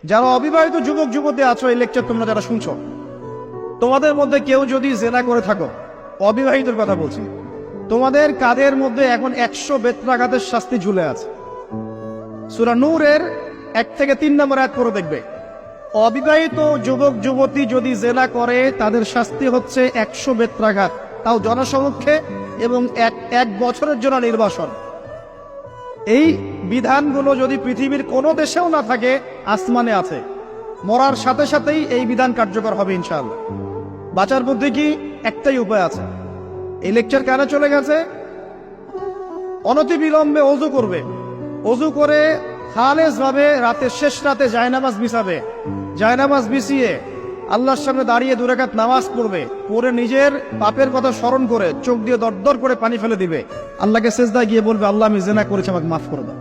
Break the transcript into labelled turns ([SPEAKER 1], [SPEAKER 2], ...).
[SPEAKER 1] যারা অবিবাহিত যুবক যুবতী আছো, এই লেকচার তোমরা যারা শুনছো, তোমাদের মধ্যে কেউ যদি জেনা করে থাকো, অবিবাহিতের কথা বলছি, তোমাদের কাঁধের মধ্যে এখন 100 বেত্রাঘাতের শাস্তি ঝুলে আছে। সূরা নূরের 1 থেকে 3 নম্বর আয়াত পড়ে দেখবে, অবিবাহিত যুবক যুবতী যদি জেনা করে তাদের শাস্তি হচ্ছে 100 বেত্রাঘাত, তাও জনসমক্ষে, এবং এক বছরের জন্য নির্বাসন। এই বিধানগুলো যদি পৃথিবীর কোনো দেশেও না থাকে, আসমানে আছে। মরার সাথে সাথেই এই বিধান কার্যকর হবে ইনশাআল্লাহ। বাঁচার বুদ্ধি কি? একটাই উপায় আছে। এই লেকচার কেন চলে গেছে? অনতিবিলম্বে ওযু করবে, ওযু করে খালেস ভাবে রাতের শেষ রাতে জায়নামাজ বিছাবে, জায়নামাজ বিছিয়ে আল্লাহর সামনে দাঁড়িয়ে 2 রাকাত নামাজ পড়বে, পড়ে নিজের পাপের কথা স্মরণ করে চোখ দিয়ে দরদর করে পানি ফেলে দিবে, আল্লাহকে সেজদায় গিয়ে বলবে, আল্লাহ আমি জিনা করেছি, আমাকে মাফ করে দাও।